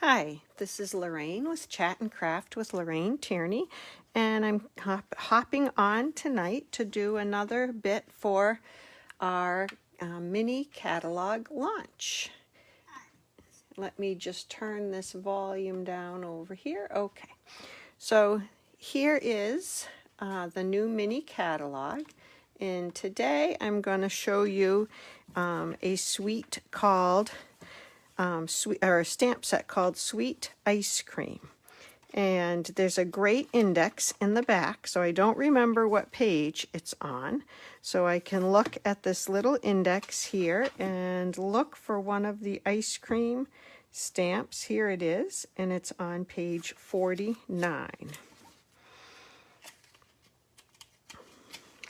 Hi, this is Lorraine with Chat and Craft with Lorraine Tierney, and I'm hopping on tonight to do another bit for our mini catalog launch. Let me just turn this volume down over here. Okay, so here is the new mini catalog, and today I'm going to show you a suite called a stamp set called Sweet Ice Cream. And there's a great index in the back, so I don't remember what page it's on. So I can look at this little index here and look for one of the ice cream stamps. Here it is, and it's on page 49.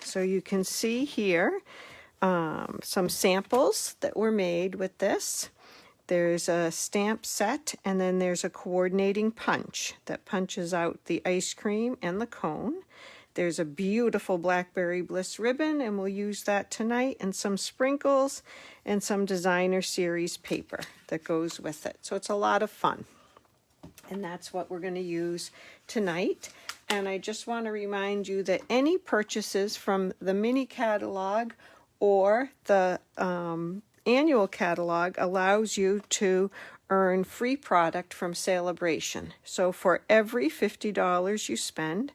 So you can see here some samples that were made with this. There's a stamp set, and then there's a coordinating punch that punches out the ice cream and the cone. There's a beautiful Blackberry Bliss ribbon, and we'll use that tonight, and some sprinkles and some designer series paper that goes with it. So it's a lot of fun. And that's what we're going to use tonight. And I just want to remind you that any purchases from the mini catalog or the annual catalog allows you to earn free product from Celebration. So for every $50 you spend,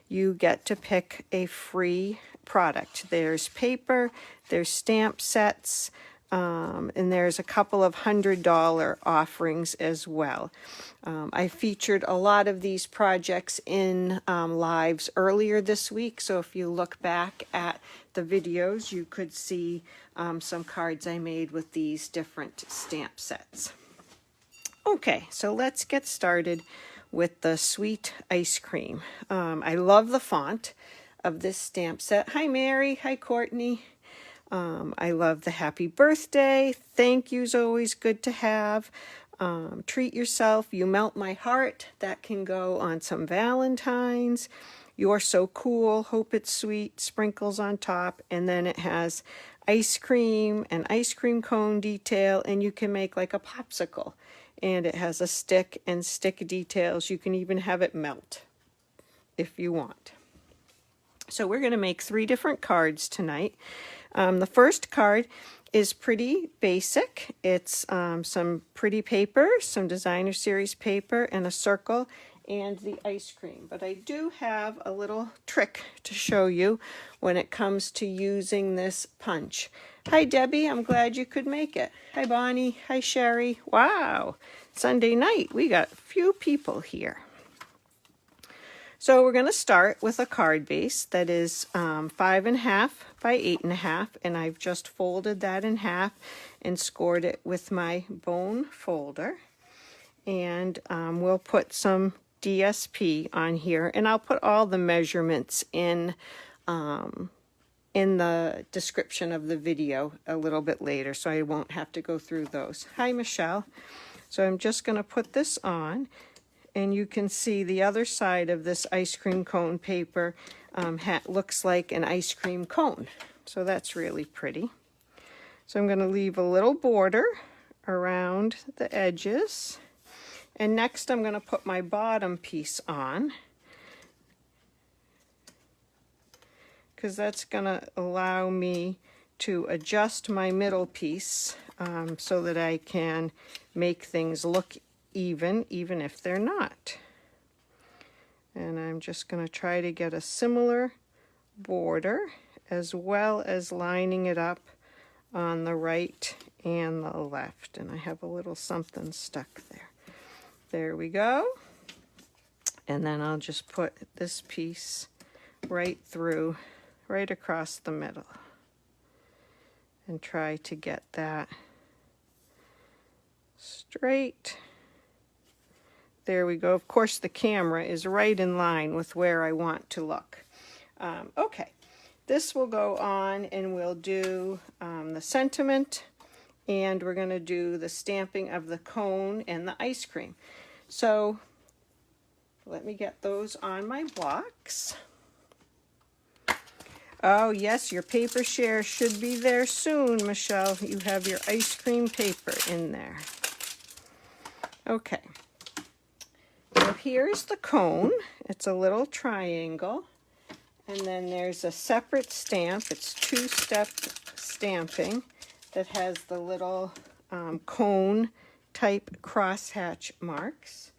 you get to pick a free product. There's paper, there's stamp sets, and there's a couple of $100 offerings as well. I featured a lot of these projects in lives earlier this week, so if you look back at the videos, you could see some cards I made with these different stamp sets. Okay, so let's get started with the Sweet Ice Cream. I love the font of this stamp set. Hi Mary, hi Courtney. I love the happy birthday. Thank you's always good to have. Treat yourself. You melt my heart. That can go on some Valentines. You're so cool. Hope it's sweet. Sprinkles on top. And then it has ice cream and ice cream cone detail. And you can make like a popsicle. And it has a stick and stick details. You can even have it melt if you want. So we're going to make 3 different cards tonight. The first card is pretty basic. It's some pretty paper, some designer series paper, and a circle, and the ice cream. But I do have a little trick to show you when it comes to using this punch. Hi Debbie, I'm glad you could make it. Hi Bonnie, hi Sherry. Wow, Sunday night, we got a few people here. So we're going to start with a card base that is 5.5 by 8.5, and I've just folded that in half and scored it with my bone folder. And we'll put some DSP on here, and I'll put all the measurements in the description of the video a little bit later, so I won't have to go through those. Hi Michelle. So I'm just going to put this on. And you can see the other side of this ice cream cone paper looks like an ice cream cone. So that's really pretty. So I'm going to leave a little border around the edges. And next I'm going to put my bottom piece on, because that's going to allow me to adjust my middle piece so that I can make things look even if they're not. And I'm just going to try to get a similar border, as well as lining it up on the right and the left. And I have a little something stuck there. There we go. And then I'll just put this piece right through, right across the middle, and try to get that straight. There we go. Of course, the camera is right in line with where I want to look. Okay, this will go on, and we'll do the sentiment, and we're going to do the stamping of the cone and the ice cream. So let me get those on my blocks. Oh yes, your paper share should be there soon, Michelle. You have your ice cream paper in there. Okay, so here's the cone. It's a little triangle, and then there's a separate stamp. It's two-step stamping that has the little cone type crosshatch marks.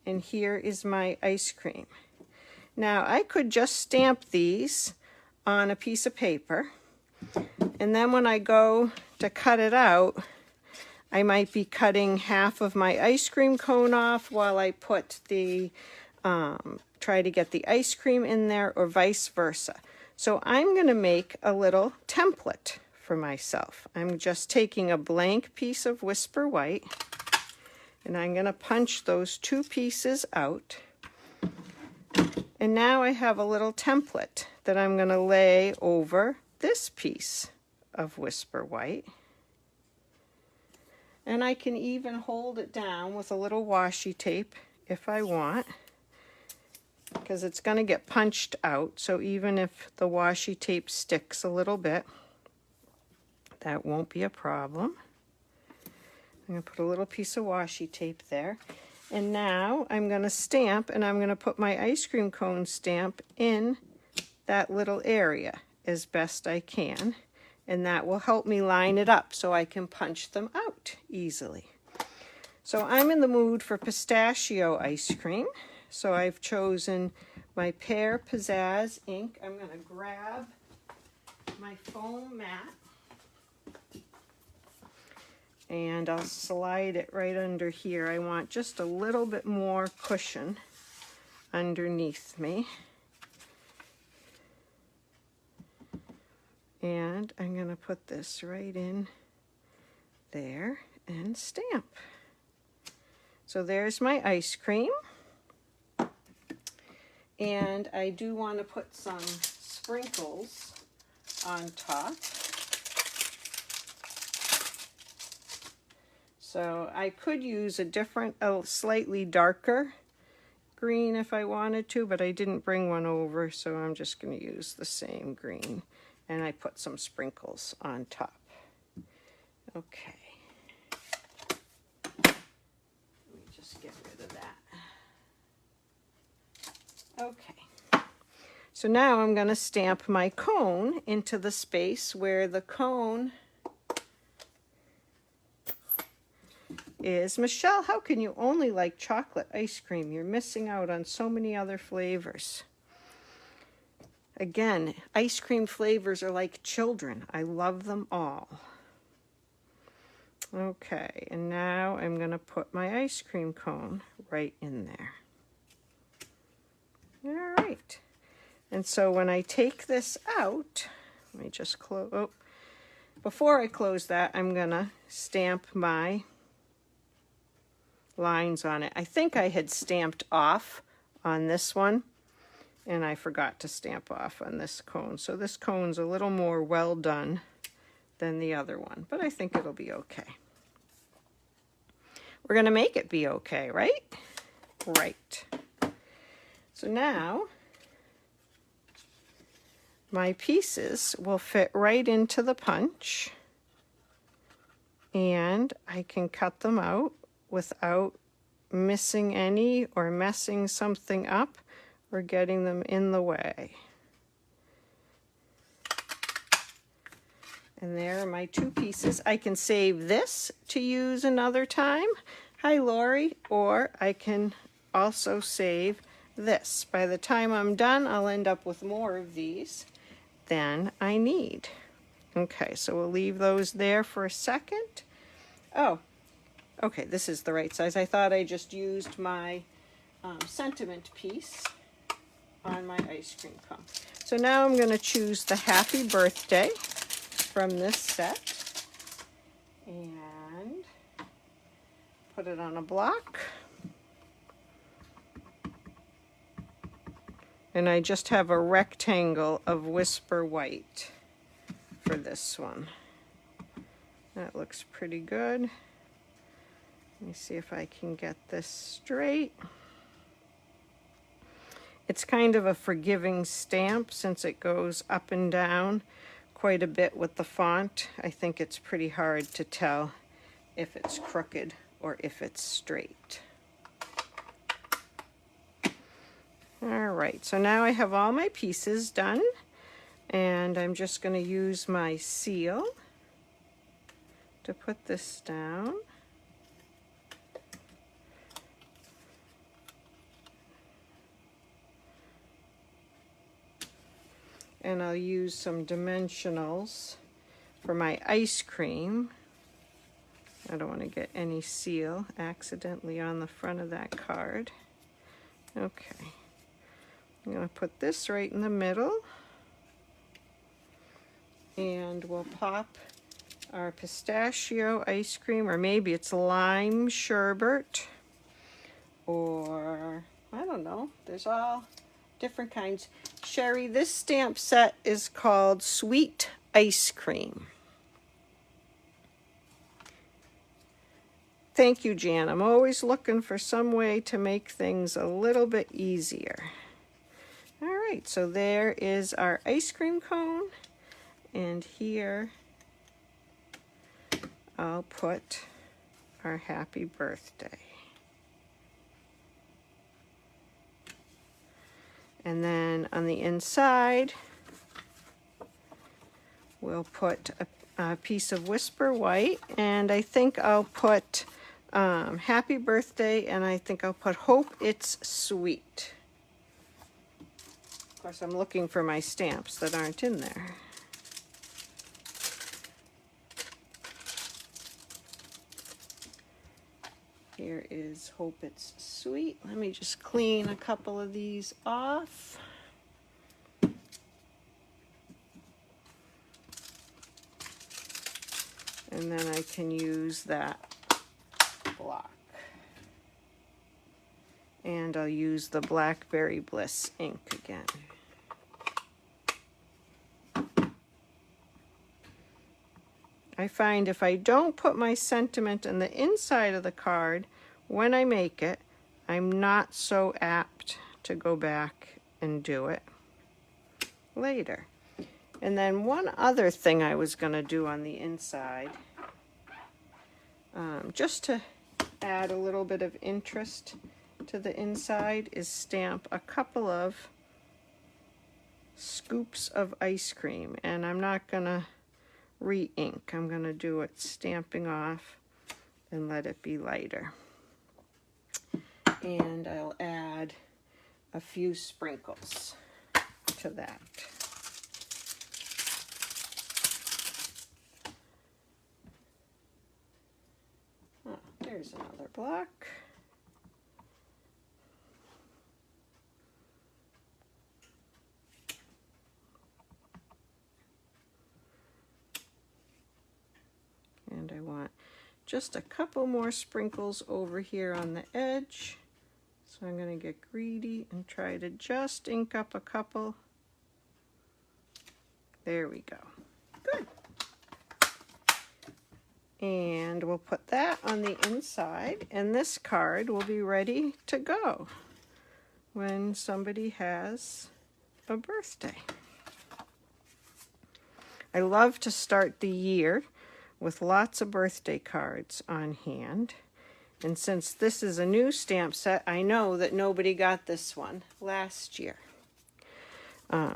And here is my ice cream. Now I could just stamp these on a piece of paper, and then when I go to cut it out, I might be cutting half of my ice cream cone off while I put the, try to get the ice cream in there, or vice versa. So I'm going to make a little template for myself. I'm just taking a blank piece of Whisper White, and I'm going to punch those two pieces out. And now I have a little template that I'm going to lay over this piece of Whisper White. And I can even hold it down with a little washi tape if I want, because it's going to get punched out. So even if the washi tape sticks a little bit, that won't be a problem. I'm going to put a little piece of washi tape there. And now I'm going to stamp, and I'm going to put my ice cream cone stamp in that little area as best I can. And that will help me line it up so I can punch them out easily. So I'm in the mood for pistachio ice cream. So I've chosen my Pear Pizzazz ink. I'm going to grab my foam mat, and I'll slide it right under here. I want just a little bit more cushion underneath me. And I'm going to put this right in there and stamp. So there's my ice cream. And I do want to put some sprinkles on top. So I could use a slightly darker green if I wanted to, but I didn't bring one over, so I'm just going to use the same green. And I put some sprinkles on top. Okay. Let me just get rid of that. Okay. So now I'm going to stamp my cone into the space where the cone is. Michelle, how can you only like chocolate ice cream? You're missing out on so many other flavors. Again, ice cream flavors are like children. I love them all. Okay, and now I'm going to put my ice cream cone right in there. All right. And so when I take this out, let me just close. Oh, before I close that, I'm going to stamp my lines on it. I think I had stamped off on this one, and I forgot to stamp off on this cone. So this cone's a little more well done than the other one, but I think it'll be okay. We're going to make it be okay, right? Right. So now my pieces will fit right into the punch, and I can cut them out without missing any or messing something up or getting them in the way. And there are my two pieces. I can save this to use another time. Hi, Lori. Or I can also save this. By the time I'm done, I'll end up with more of these than I need. Okay, so we'll leave those there for a second. Oh, okay, this is the right size. I thought I just used my sentiment piece on my ice cream cone. So now I'm going to choose the Happy Birthday from this set and put it on a block. And I just have a rectangle of Whisper White for this one. That looks pretty good. Let me see if I can get this straight. It's kind of a forgiving stamp since it goes up and down quite a bit with the font. I think it's pretty hard to tell if it's crooked or if it's straight. All right, so now I have all my pieces done, and I'm just going to use my seal to put this down. And I'll use some dimensionals for my ice cream. I don't want to get any seal accidentally on the front of that card. Okay. I'm going to put this right in the middle. And we'll pop our pistachio ice cream, or maybe it's lime sherbet, or I don't know. There's all different kinds. Sherry, this stamp set is called Sweet Ice Cream. Thank you, Jan. I'm always looking for some way to make things a little bit easier. All right, so there is our ice cream cone, and here I'll put our happy birthday. And then on the inside, we'll put a piece of Whisper White, and I think I'll put happy birthday, and I think I'll put hope it's sweet. Of course, I'm looking for my stamps that aren't in there. Here is hope it's sweet. Let me just clean a couple of these off. And then I can use that block. And I'll use the Blackberry Bliss ink again. I find if I don't put my sentiment in the inside of the card when I make it, I'm not so apt to go back and do it later. And then one other thing I was going to do on the inside, just to add a little bit of interest to the inside, is stamp a couple of scoops of ice cream. And I'm not going to re-ink. I'm going to do it stamping off and let it be lighter. And I'll add a few sprinkles to that. Oh, there's another block. And I want just a couple more sprinkles over here on the edge. So I'm going to get greedy and try to just ink up a couple. There we go. Good. And we'll put that on the inside, and this card will be ready to go when somebody has a birthday. I love to start the year with lots of birthday cards on hand. And since this is a new stamp set, I know that nobody got this one last year.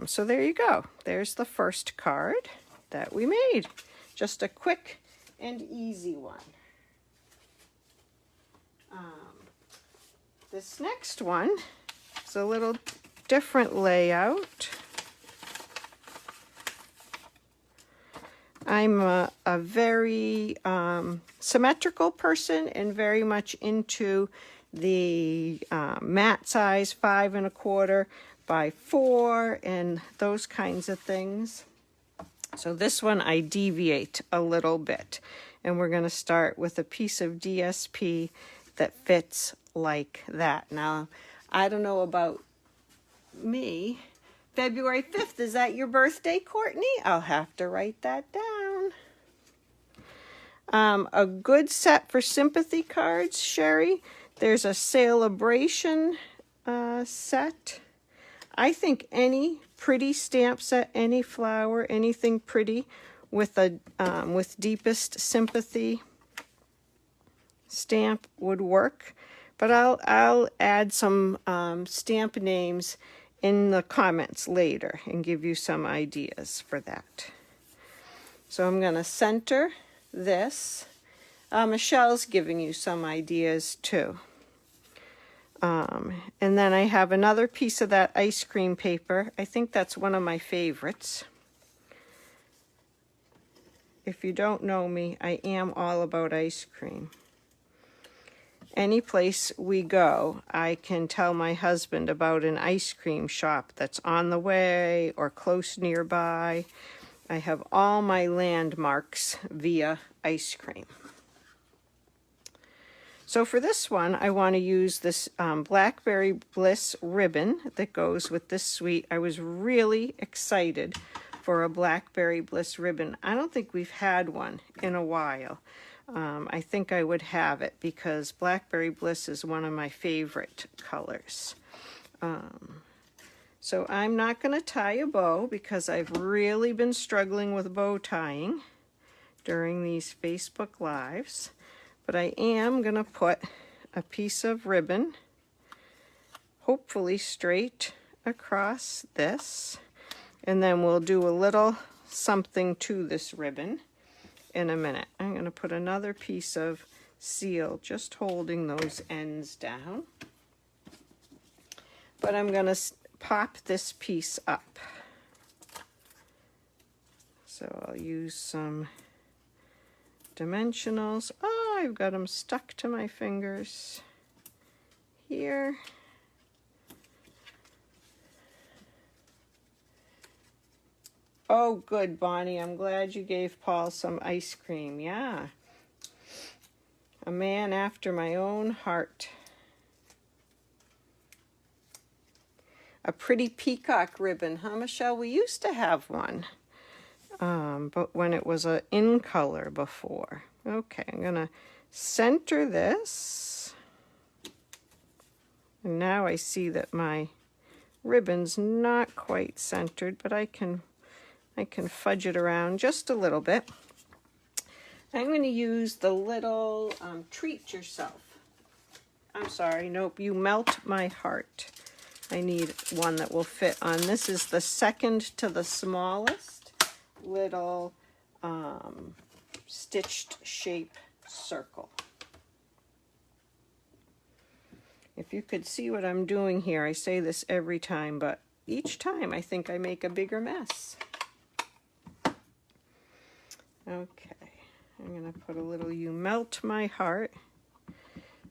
So there you go. There's the first card that we made. Just a quick and easy one. This next one is a little different layout. I'm a very symmetrical person and very much into the mat size 5 1/4 by 4 and those kinds of things. So this one I deviate a little bit, and we're going to start with a piece of DSP that fits like that. Now, I don't know about me. February 5th, is that your birthday, Courtney? I'll have to write that down. A good set for sympathy cards, Sherry. There's a celebration set. I think any pretty stamp set, any flower, anything pretty with a with deepest sympathy stamp would work, but I'll add some stamp names in the comments later and give you some ideas for that. So I'm going to center this. Michelle's giving you some ideas too. And then I have another piece of that ice cream paper. I think that's one of my favorites. If you don't know me, I am all about ice cream. Any place we go, I can tell my husband about an ice cream shop that's on the way or close nearby. I have all my landmarks via ice cream. So for this one, I want to use this Blackberry Bliss ribbon that goes with this suite. I was really excited for a Blackberry Bliss ribbon. I don't think we've had one in a while. I think I would have it because Blackberry Bliss is one of my favorite colors. So I'm not going to tie a bow because I've really been struggling with bow tying during these Facebook Lives. But I am going to put a piece of ribbon, hopefully straight across this, and then we'll do a little something to this ribbon in a minute. I'm going to put another piece of seal just holding those ends down. But I'm going to pop this piece up. So I'll use some dimensionals. Oh, I've got them stuck to my fingers here. Oh, good, Bonnie. I'm glad you gave Paul some ice cream. Yeah. A man after my own heart. A pretty peacock ribbon, huh, Michelle? We used to have one. But when it was in color before. Okay, I'm going to center this. And now I see that my ribbon's not quite centered, but I can fudge it around just a little bit. I'm going to use the little Treat Yourself. I'm sorry, nope, You Melt My Heart. I need one that will fit on. This is the second to the smallest little stitched shape circle. If you could see what I'm doing here, I say this every time, but each time I think I make a bigger mess. Okay, I'm going to put a little You Melt My Heart,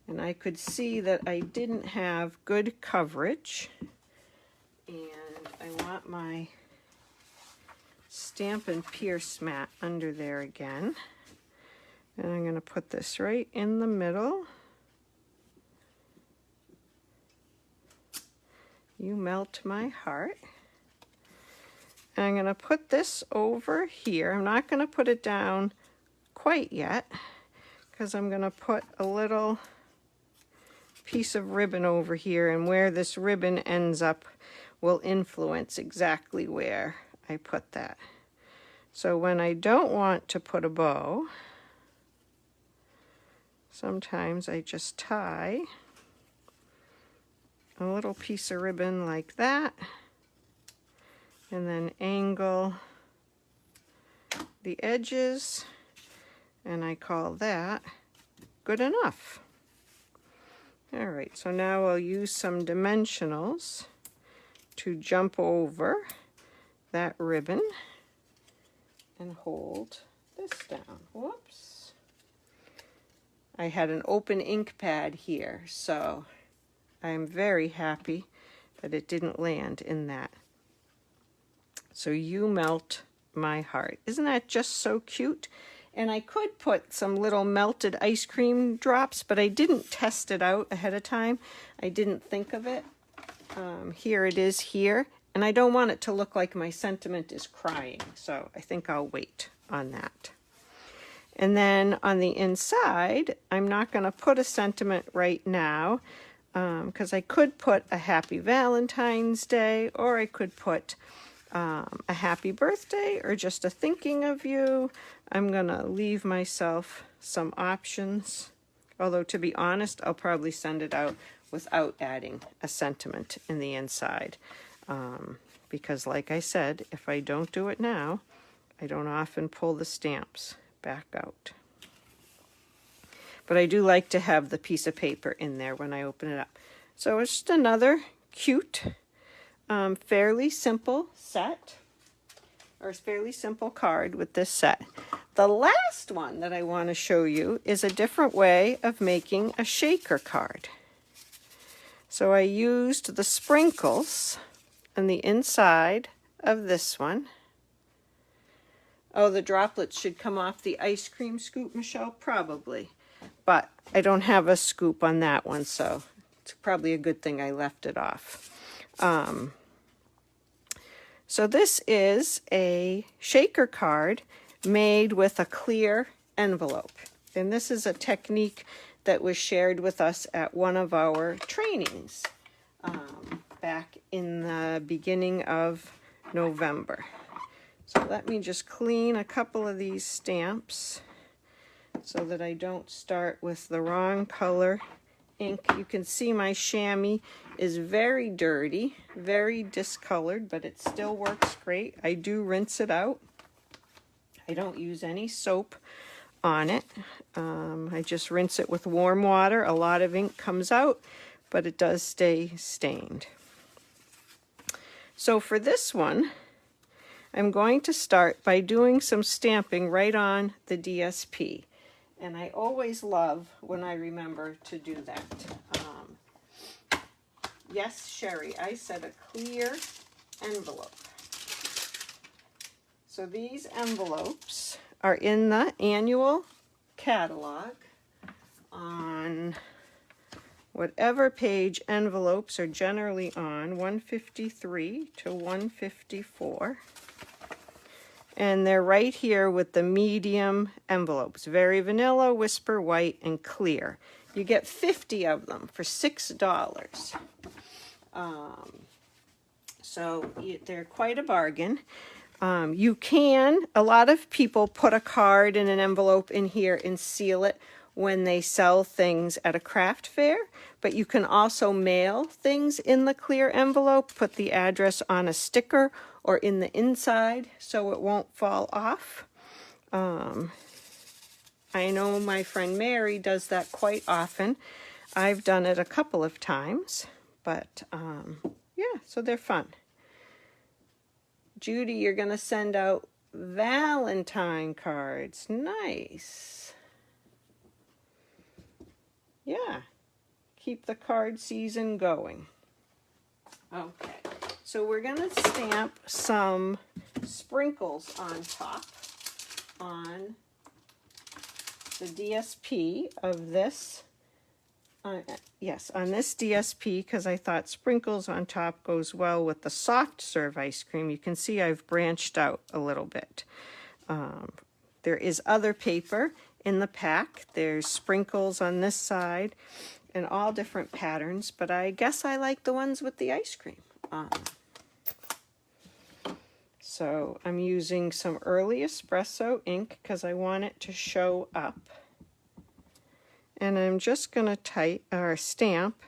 and I could see that I didn't have good coverage, and I want my Stampin' Pierce mat under there again. And I'm going to put this right in the middle. You Melt My Heart. And I'm going to put this over here. I'm not going to put it down quite yet because I'm going to put a little piece of ribbon over here, and where this ribbon ends up will influence exactly where I put that. So when I don't want to put a bow, sometimes I just tie a little piece of ribbon like that, and then angle the edges, and I call that good enough. All right, so now I'll use some dimensionals to jump over that ribbon and hold this down. Whoops. I had an open ink pad here, so I'm very happy that it didn't land in that. So You Melt My Heart. Isn't that just so cute? And I could put some little melted ice cream drops, but I didn't test it out ahead of time. I didn't think of it. Here it is here. And I don't want it to look like my sentiment is crying, so I think I'll wait on that. And then on the inside, I'm not going to put a sentiment right now, because I could put a Happy Valentine's Day, or I could put a happy birthday, or just a thinking of you. I'm going to leave myself some options. Although, to be honest, I'll probably send it out without adding a sentiment in the inside. Because, like I said, if I don't do it now, I don't often pull the stamps back out. But I do like to have the piece of paper in there when I open it up. So it's just another cute, fairly simple set, or fairly simple card with this set. The last one that I want to show you is a different way of making a shaker card. So I used the sprinkles on the inside of this one. Oh, the droplets should come off the ice cream scoop, Michelle? Probably. But I don't have a scoop on that one, so it's probably a good thing I left it off. So this is a shaker card made with a clear envelope. And this is a technique that was shared with us at one of our trainings back in the beginning of November. So let me just clean a couple of these stamps so that I don't start with the wrong color ink. You can see my chamois is very dirty, very discolored, but it still works great. I do rinse it out. I don't use any soap on it. I just rinse it with warm water. A lot of ink comes out, but it does stay stained. So for this one, I'm going to start by doing some stamping right on the DSP. And I always love when I remember to do that. Yes, Sherry, I said a clear envelope. So these envelopes are in the annual catalog on whatever page envelopes are generally on, 153 to 154. And they're right here with the medium envelopes. Very vanilla, whisper white, and clear. You get 50 of them for $6. So they're quite a bargain. You can, a lot of people put a card in an envelope in here and seal it when they sell things at a craft fair, but you can also mail things in the clear envelope, put the address on a sticker or in the inside so it won't fall off. I know my friend Mary does that quite often. I've done it a couple of times, but yeah, so they're fun. Judy, you're going to send out Valentine cards. Nice. Yeah, keep the card season going. Okay, so we're going to stamp some sprinkles on top on the DSP of this. Yes, on this DSP, because I thought sprinkles on top goes well with the soft serve ice cream. You can see I've branched out a little bit. There is other paper in the pack. There's sprinkles on this side and all different patterns, but I guess I like the ones with the ice cream on. So I'm using some early espresso ink because I want it to show up. And I'm just going to type or stamp.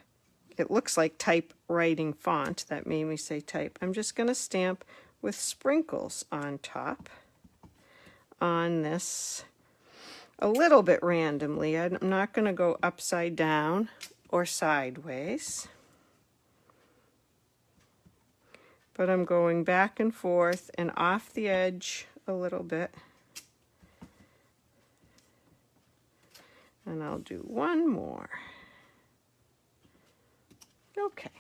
It looks like typewriting font. That made me say type. I'm just going to stamp with sprinkles on top on this a little bit randomly. I'm not going to go upside down or sideways. But I'm going back and forth and off the edge a little bit. And I'll do one more. Okay.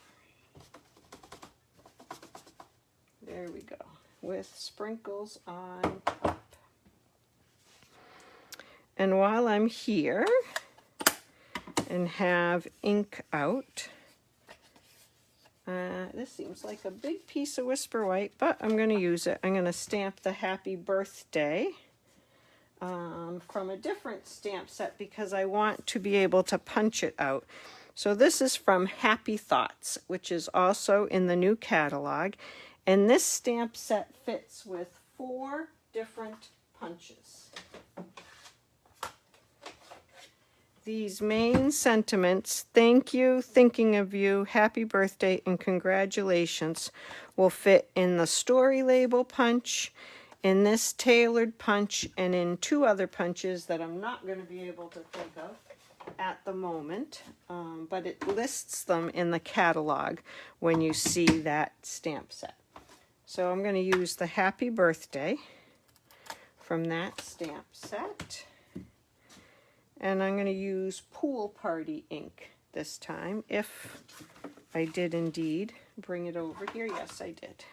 There we go. With sprinkles on top. And while I'm here and have ink out, this seems like a big piece of Whisper White, but I'm going to use it. I'm going to stamp the Happy Birthday from a different stamp set because I want to be able to punch it out. So this is from Happy Thoughts, which is also in the new catalog. And this stamp set fits with 4 different punches. these main sentiments, thank you, thinking of you, happy birthday, and congratulations, will fit in the story label punch, in this tailored punch, and in 2 other punches that I'm not going to be able to think of at the moment, but it lists them in the catalog when you see that stamp set. So I'm going to use the happy birthday from that stamp set. And I'm going to use Pool Party ink this time, if I did indeed bring it over here. Yes, I did.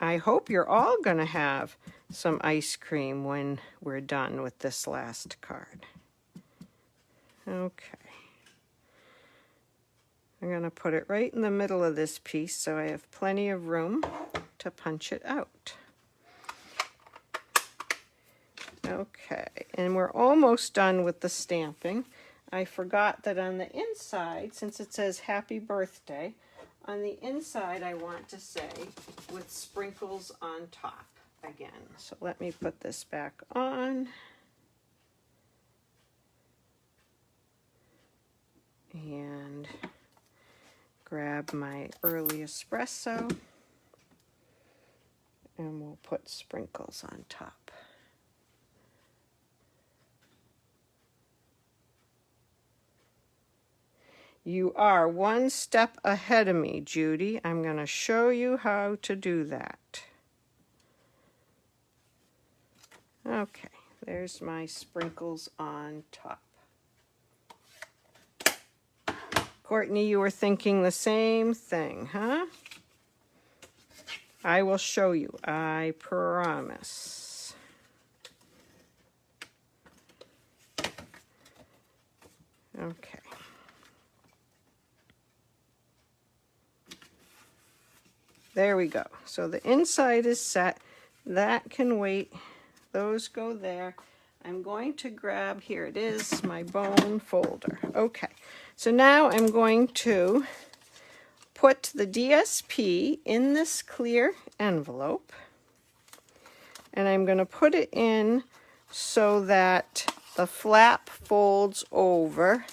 I hope you're all going to have some ice cream when we're done with this last card. Okay. I'm going to put it right in the middle of this piece so I have plenty of room to punch it out. Okay, and we're almost done with the stamping. I forgot that on the inside, since it says happy birthday, on the inside I want to say with sprinkles on top again. So let me put this back on. And grab my early espresso. And we'll put sprinkles on top. You are 1 step ahead of me, Judy. I'm going to show you how to do that. Okay, there's my sprinkles on top. Courtney, you were thinking the same thing, huh? I will show you, I promise. Okay. There we go. So the inside is set. That can wait. Those go there. I'm going to grab, here it is, my bone folder. Okay. So now I'm going to put the DSP in this clear envelope. And I'm going to put it in so that the flap folds over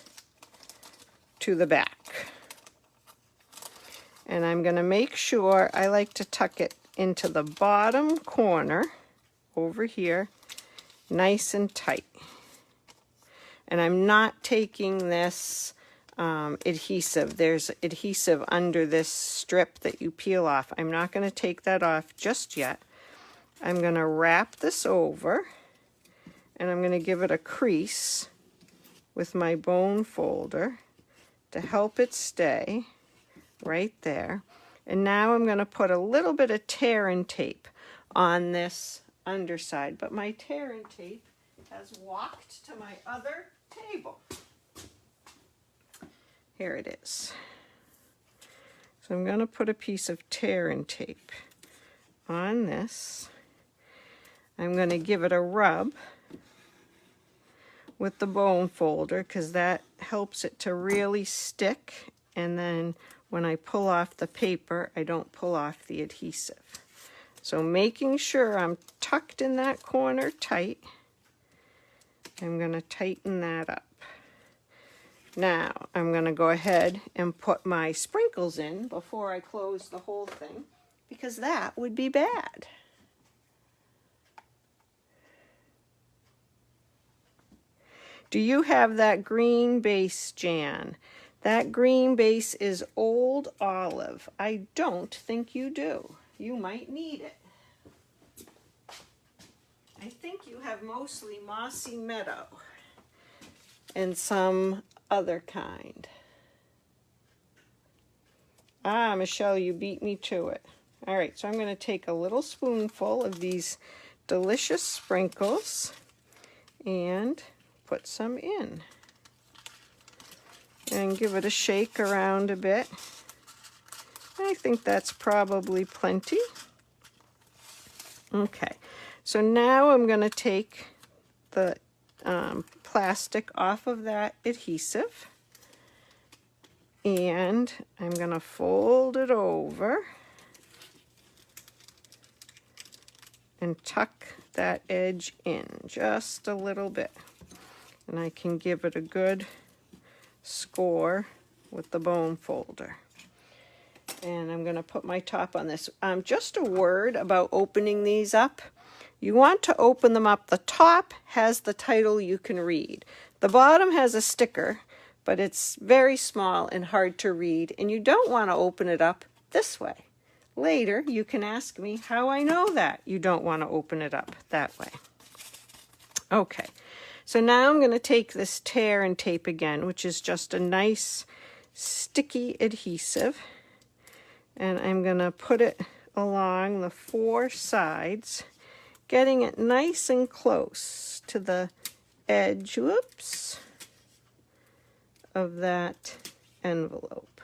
to the back. And I'm going to make sure, I like to tuck it into the bottom corner over here, nice and tight. And I'm not taking this adhesive. There's adhesive under this strip that you peel off. I'm not going to take that off just yet. I'm going to wrap this over, and I'm going to give it a crease with my bone folder to help it stay right there. And now I'm going to put a little bit of tear and tape on this underside, but my tear and tape has walked to my other table. Here it is. So I'm going to put a piece of tear and tape on this. I'm going to give it a rub with the bone folder because that helps it to really stick, and then when I pull off the paper, I don't pull off the adhesive. So making sure I'm tucked in that corner tight, I'm going to tighten that up. Now I'm going to go ahead and put my sprinkles in before I close the whole thing, because that would be bad. Do you have that green base, Jan? That green base is Old Olive. I don't think you do. You might need it. I think you have mostly Mossy Meadow and some other kind. Ah, Michelle, you beat me to it. All right, so I'm going to take a little spoonful of these delicious sprinkles and put some in. And give it a shake around a bit. I think that's probably plenty. Okay, so now I'm going to take the plastic off of that adhesive, and I'm going to fold it over and tuck that edge in just a little bit. And I can give it a good score with the bone folder. And I'm going to put my top on this. Just a word about opening these up. You want to open them up. The top has the title you can read. The bottom has a sticker, but it's very small and hard to read, and you don't want to open it up this way. Later, you can ask me how I know that you don't want to open it up that way. Okay, so now I'm going to take this tear and tape again, which is just a nice sticky adhesive, and I'm going to put it along the 4 sides, getting it nice and close to the edge, whoops, of that envelope.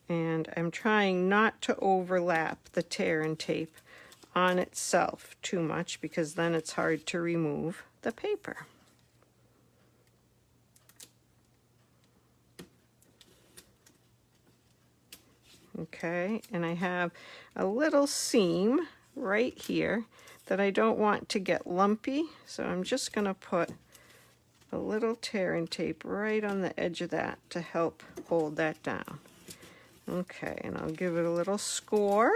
And I'm trying not to overlap the tear and tape on itself too much, because then it's hard to remove the paper. Okay, and I have a little seam right here that I don't want to get lumpy, so I'm just going to put a little tear and tape right on the edge of that to help hold that down. Okay, and I'll give it a little score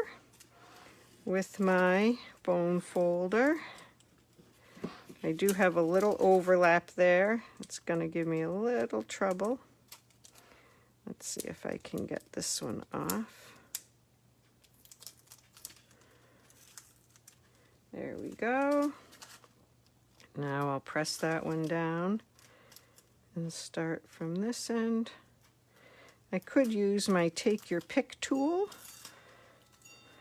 with my bone folder. I do have a little overlap there. It's going to give me a little trouble. Let's see if I can get this one off. There we go. Now I'll press that one down and start from this end. I could use my take your pick tool,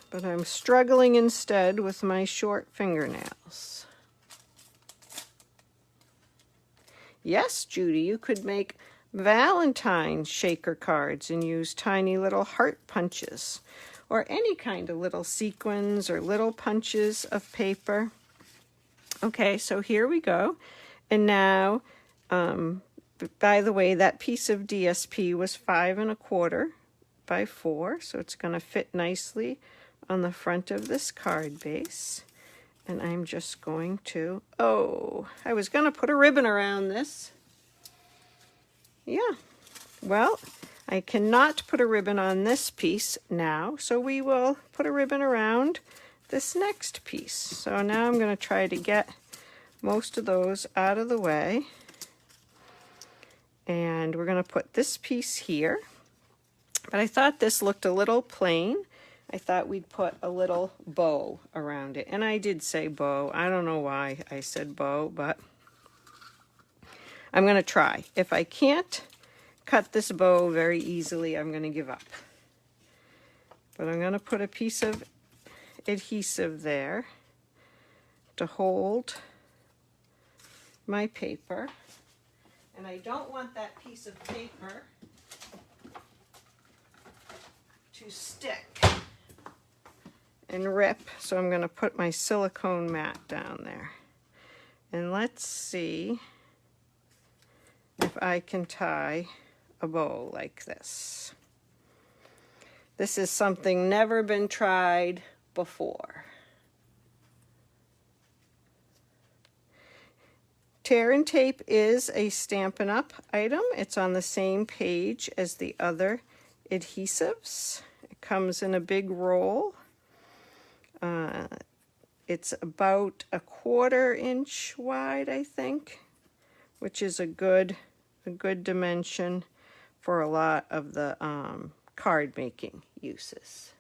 but I'm struggling instead with my short fingernails. Yes, Judy, you could make Valentine shaker cards and use tiny little heart punches, or any kind of little sequins or little punches of paper. Okay, so here we go. And now, by the way, that piece of DSP was 5 1/4 by 4, so it's going to fit nicely on the front of this card base. And I'm just going to, I was going to put a ribbon around this. Yeah, well, I cannot put a ribbon on this piece now, so we will put a ribbon around this next piece. So now I'm going to try to get most of those out of the way. And we're going to put this piece here. But I thought this looked a little plain. I thought we'd put a little bow around it. And I did say bow. I don't know why I said bow, but I'm going to try. If I can't cut this bow very easily, I'm going to give up. But I'm going to put a piece of adhesive there to hold my paper. And I don't want that piece of paper to stick and rip, so I'm going to put my silicone mat down there. And let's see if I can tie a bow like this. This is something never been tried before. Tear and tape is a Stampin' Up! Item. It's on the same page as the other adhesives. It comes in a big roll. It's about 1/4 inch wide, I think, which is a good dimension for a lot of the card making uses.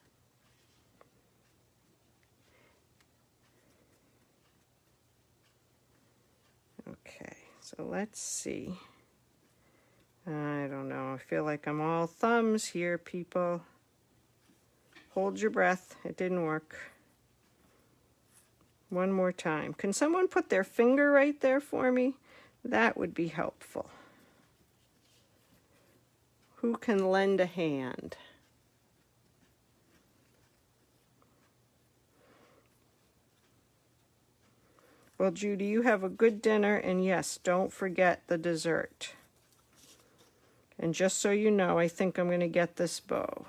Okay, so let's see. I don't know. I feel like I'm all thumbs here, people. Hold your breath. It didn't work. One more time. Can someone put their finger right there for me? That would be helpful. Who can lend a hand? Well, Judy, you have a good dinner, and yes, don't forget the dessert. And just so you know, I think I'm going to get this bow.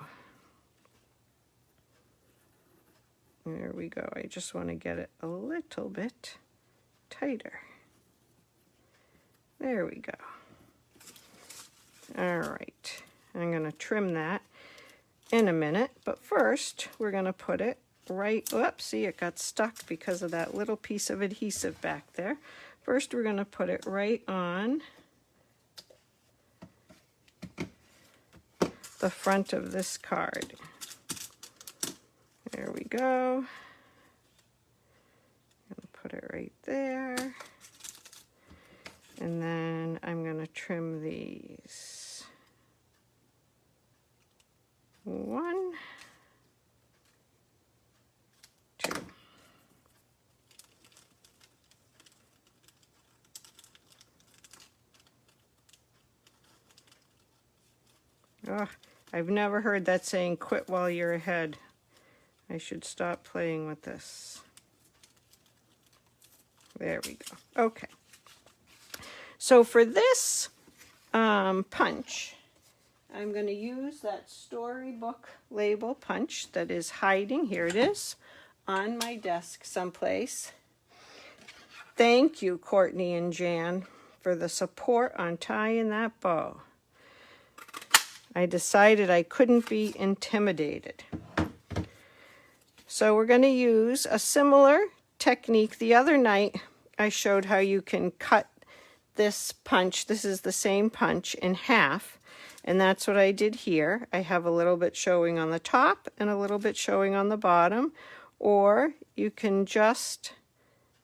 There we go. I just want to get it a little bit tighter. There we go. All right. I'm going to trim that in a minute, but first we're going to put it right, whoops, see, it got stuck because of that little piece of adhesive back there. First we're going to put it right on the front of this card. There we go. I'm going to put it right there. And then I'm going to trim these. 1, 2. Oh, I've never heard that saying, quit while you're ahead. I should stop playing with this. There we go. Okay. So for this punch, I'm going to use that storybook label punch that is hiding, here it is, on my desk someplace. Thank you, Courtney and Jan, for the support on tying that bow. I decided I couldn't be intimidated. So we're going to use a similar technique. The other night I showed how you can cut this punch, this is the same punch, in half, and that's what I did here. I have a little bit showing on the top and a little bit showing on the bottom, or you can just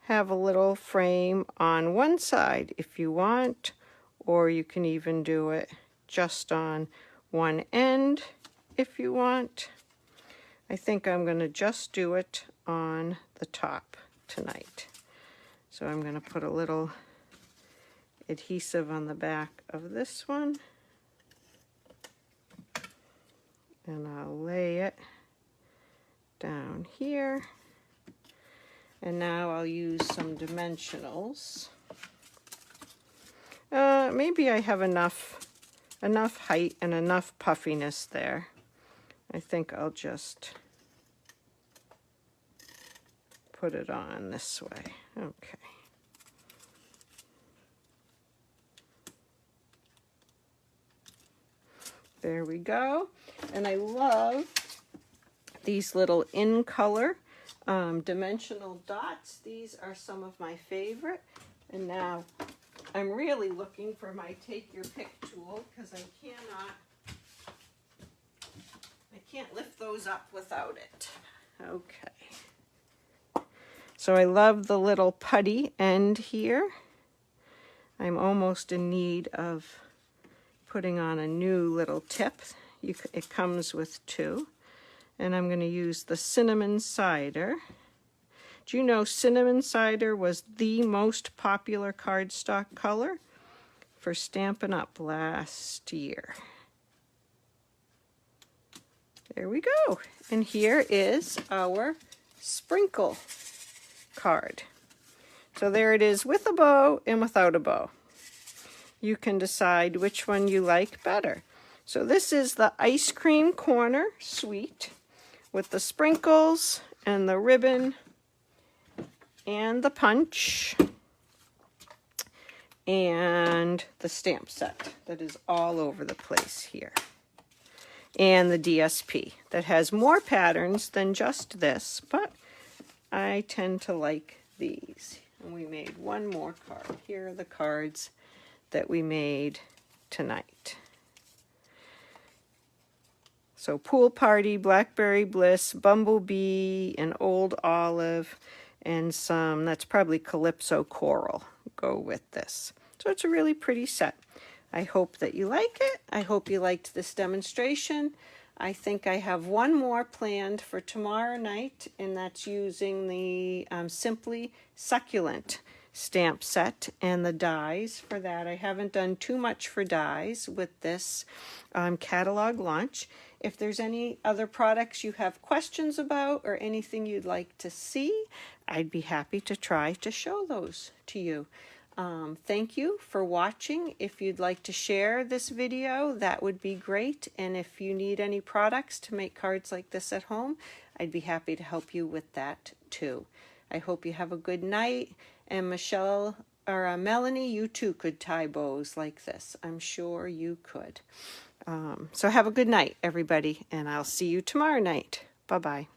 have a little frame on one side if you want, or you can even do it just on one end if you want. I think I'm going to just do it on the top tonight. So I'm going to put a little adhesive on the back of this one, and I'll lay it down here. And now I'll use some dimensionals. Maybe I have enough height and enough puffiness there. I think I'll just put it on this way. Okay. There we go. And I love these little in color dimensional dots. These are some of my favorite. And now I'm really looking for my take your pick tool because I can't lift those up without it. Okay. So I love the little putty end here. I'm almost in need of putting on a new little tip. It comes with 2. And I'm going to use the cinnamon cider. Do you know cinnamon cider was the most popular cardstock color for Stampin' Up! Last year? There we go. And here is our sprinkle card. So there it is with a bow and without a bow. You can decide which one you like better. So this is the ice cream corner suite with the sprinkles and the ribbon and the punch and the stamp set that is all over the place here. And the DSP that has more patterns than just this, but I tend to like these. And we made one more card. Here are the cards that we made tonight. So Pool Party, Blackberry Bliss, Bumblebee, and Old Olive, and some, that's probably Calypso Coral, go with this. So it's a really pretty set. I hope that you like it. I hope you liked this demonstration. I think I have one more planned for tomorrow night, and that's using the Simply Succulent stamp set and the dies for that. I haven't done too much for dies with this catalog launch. If there's any other products you have questions about or anything you'd like to see, I'd be happy to try to show those to you. Thank you for watching. If you'd like to share this video, that would be great. And if you need any products to make cards like this at home, I'd be happy to help you with that too. I hope you have a good night. And Michelle, or Melanie, you too could tie bows like this. I'm sure you could. So have a good night, everybody, and I'll see you tomorrow night. Bye-bye.